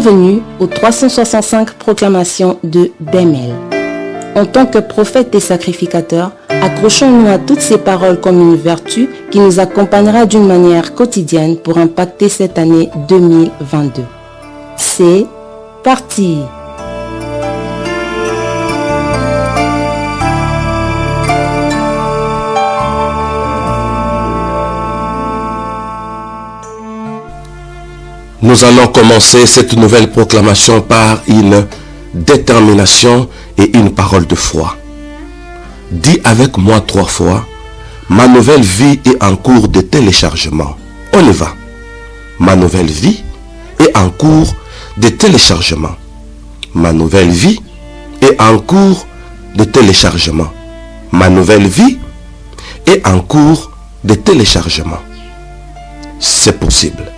Bienvenue aux 365 proclamations de Bemel. En tant que prophète et sacrificateur, accrochons-nous à toutes ces paroles comme une vertu qui nous accompagnera d'une manière quotidienne pour impacter cette année 2022. C'est parti! Nous allons commencer cette nouvelle proclamation par une détermination et une parole de foi. Dis avec moi 3 fois, ma nouvelle vie est en cours de téléchargement. On y va. Ma nouvelle vie est en cours de téléchargement. Ma nouvelle vie est en cours de téléchargement. Ma nouvelle vie est en cours de téléchargement. C'est possible.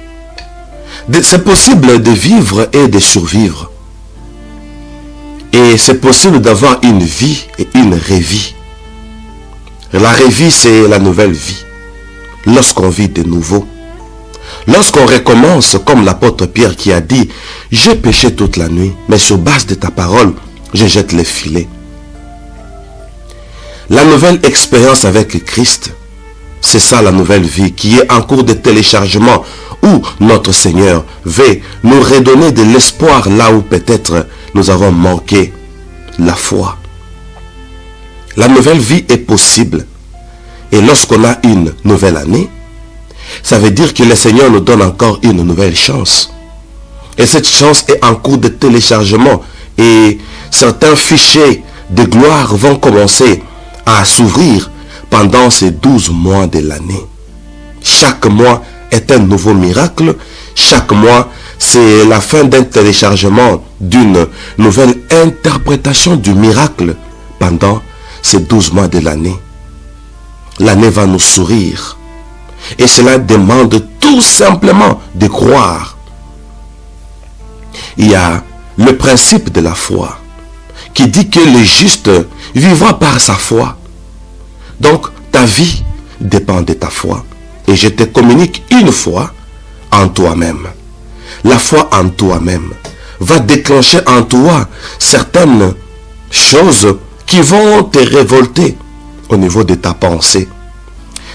C'est possible de vivre et de survivre. Et c'est possible d'avoir une vie et une révie. La révie, c'est la nouvelle vie. Lorsqu'on vit de nouveau. Lorsqu'on recommence, comme l'apôtre Pierre qui a dit, « J'ai péché toute la nuit, mais sur base de ta parole, je jette les filets. » La nouvelle expérience avec Christ, c'est ça la nouvelle vie qui est en cours de téléchargement, où notre Seigneur veut nous redonner de l'espoir là où peut-être nous avons manqué la foi. La nouvelle vie est possible. Et lorsqu'on a une nouvelle année, ça veut dire que le Seigneur nous donne encore une nouvelle chance. Et cette chance est en cours de téléchargement. Et certains fichiers de gloire vont commencer à s'ouvrir pendant ces 12 mois de l'année. Chaque mois est un nouveau miracle. Chaque mois, c'est la fin d'un téléchargement d'une nouvelle interprétation du miracle pendant ces 12 mois de l'année. L'année va nous sourire. Et cela demande tout simplement de croire. Il y a le principe de la foi qui dit que le juste vivra par sa foi. Donc, ta vie dépend de ta foi. Et je te communique une foi en toi-même. La foi en toi-même va déclencher en toi certaines choses qui vont te révolter au niveau de ta pensée.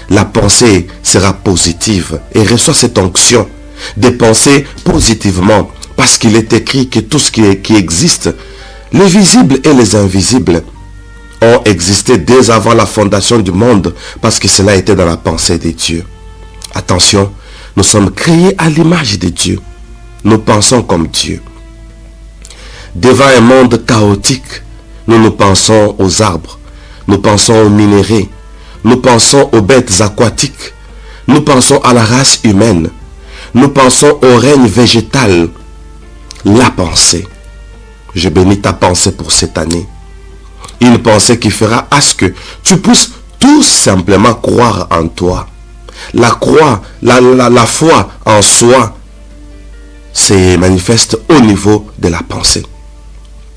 La pensée sera positive et reçoit cette onction de penser positivement parce qu'il est écrit que tout ce qui existe, les visibles et les invisibles, ont existé dès avant la fondation du monde parce que cela était dans la pensée de Dieu. Attention, nous sommes créés à l'image de Dieu. Nous pensons comme Dieu. Devant un monde chaotique, nous pensons aux arbres, nous pensons aux minéraux, nous pensons aux bêtes aquatiques, nous pensons à la race humaine, nous pensons au règne végétal. La pensée. Je bénis ta pensée pour cette année. Une pensée qui fera à ce que tu puisses tout simplement croire en toi. La foi en soi se manifeste au niveau de la pensée.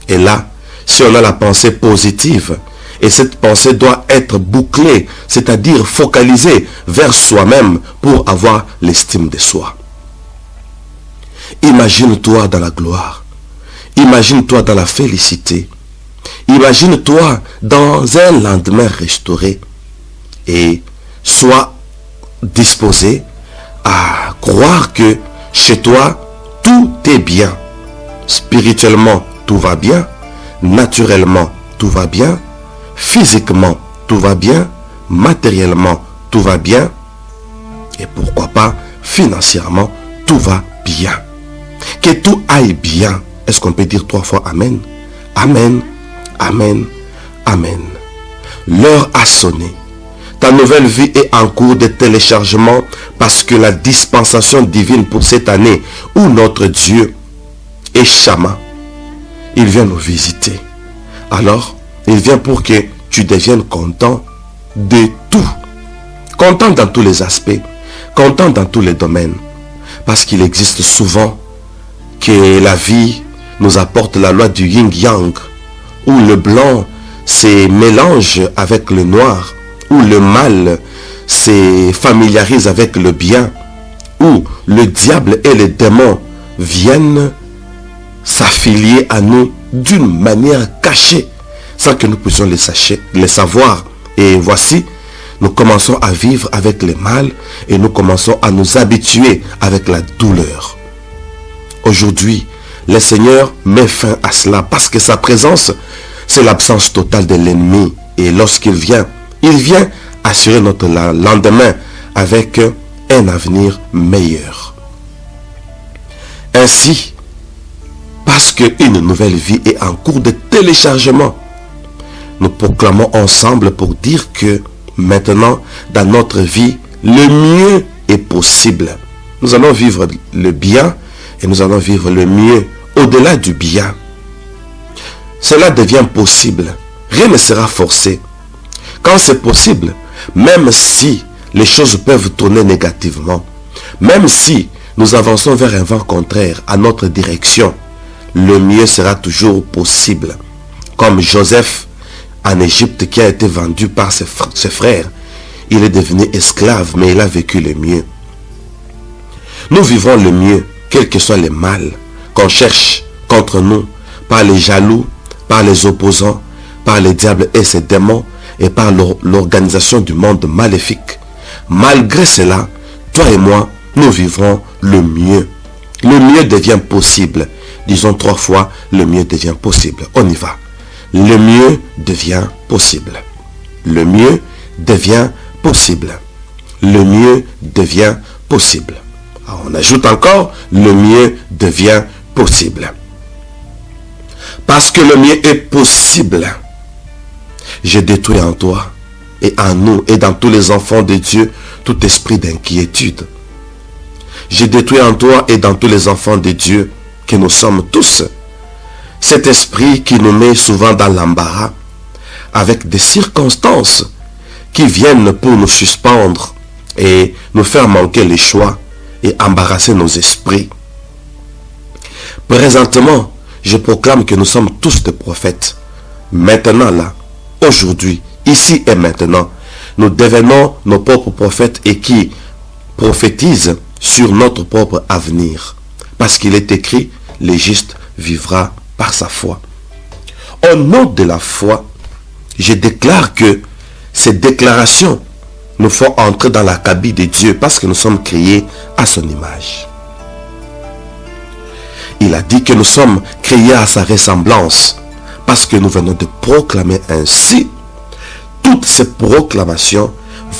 Et là, si on a la pensée positive, et cette pensée doit être bouclée, c'est-à-dire focalisée vers soi-même pour avoir l'estime de soi. Imagine-toi dans la gloire. Imagine-toi dans la félicité. Imagine-toi dans un lendemain restauré. Et sois disposé à croire que chez toi, tout est bien. Spirituellement, tout va bien. Naturellement, tout va bien. Physiquement, tout va bien. Matériellement, tout va bien. Et pourquoi pas, financièrement, tout va bien. Que tout aille bien. Est-ce qu'on peut dire 3 fois Amen? Amen, Amen, Amen. L'heure a sonné. Ta nouvelle vie est en cours de téléchargement parce que la dispensation divine pour cette année où notre Dieu est Shama, il vient nous visiter. Alors, il vient pour que tu deviennes content de tout. Content dans tous les aspects. Content dans tous les domaines. Parce qu'il existe souvent que la vie nous apporte la loi du yin-yang, où le blanc se mélange avec le noir, où le mal se familiarise avec le bien, où le diable et les démons viennent s'affilier à nous d'une manière cachée, sans que nous puissions les savoir. Et voici, nous commençons à vivre avec le mal et nous commençons à nous habituer avec la douleur. Aujourd'hui, le Seigneur met fin à cela parce que sa présence, c'est l'absence totale de l'ennemi. Et lorsqu'il vient, il vient assurer notre lendemain avec un avenir meilleur. Ainsi, parce qu'une nouvelle vie est en cours de téléchargement, nous proclamons ensemble pour dire que maintenant, dans notre vie, le mieux est possible. Nous allons vivre le bien et nous allons vivre le mieux au-delà du bien. Cela devient possible. Rien ne sera forcé. Quand c'est possible, même si les choses peuvent tourner négativement, même si nous avançons vers un vent contraire à notre direction, le mieux sera toujours possible. Comme Joseph en Égypte qui a été vendu par ses frères, il est devenu esclave, mais il a vécu le mieux. Nous vivons le mieux, quel que soit le mal qu'on cherche contre nous, par les jaloux, par les opposants, par les diables et ses démons, et par l'organisation du monde maléfique. Malgré cela, toi et moi, nous vivrons le mieux. Le mieux devient possible. Disons 3 fois, le mieux devient possible. On y va. Le mieux devient possible. Le mieux devient possible. Le mieux devient possible. Alors, on ajoute encore, le mieux devient possible. Parce que le mieux est possible, je détruis en toi et en nous et dans tous les enfants de Dieu tout esprit d'inquiétude. Je détruis en toi et dans tous les enfants de Dieu que nous sommes tous cet esprit qui nous met souvent dans l'embarras avec des circonstances qui viennent pour nous suspendre et nous faire manquer les choix et embarrasser nos esprits. Présentement, je proclame que nous sommes tous des prophètes. Maintenant là, aujourd'hui, ici et maintenant, nous devenons nos propres prophètes et qui prophétisent sur notre propre avenir. Parce qu'il est écrit, le juste vivra par sa foi. Au nom de la foi, je déclare que ces déclarations nous font entrer dans la cabine de Dieu parce que nous sommes créés à son image. Il a dit que nous sommes créés à sa ressemblance parce que nous venons de proclamer ainsi. Toutes ces proclamations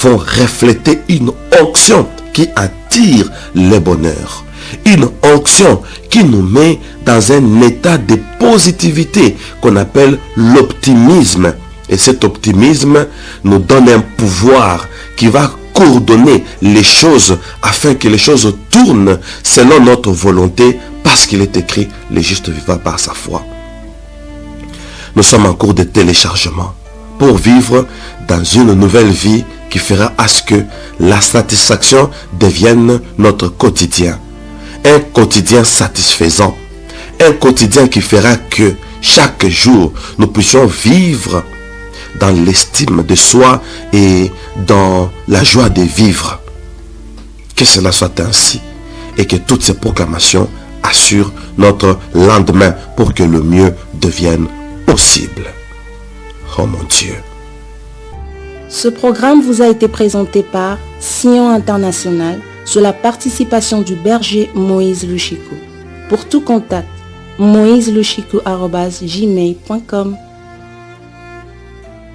vont refléter une onction qui attire le bonheur. Une onction qui nous met dans un état de positivité qu'on appelle l'optimisme. Et cet optimisme nous donne un pouvoir qui va coordonner les choses afin que les choses tournent selon notre volonté parce qu'il est écrit, le juste vivra par sa foi. Nous sommes en cours de téléchargement pour vivre dans une nouvelle vie qui fera à ce que la satisfaction devienne notre quotidien. Un quotidien satisfaisant. Un quotidien qui fera que chaque jour nous puissions vivre dans l'estime de soi et dans la joie de vivre. Que cela soit ainsi et que toutes ces proclamations assurent notre lendemain pour que le mieux devienne possible. Oh mon Dieu. Ce programme vous a été présenté par Sion International sous la participation du berger Moïse Luchico. Pour tout contact, moiseluchico@gmail.com.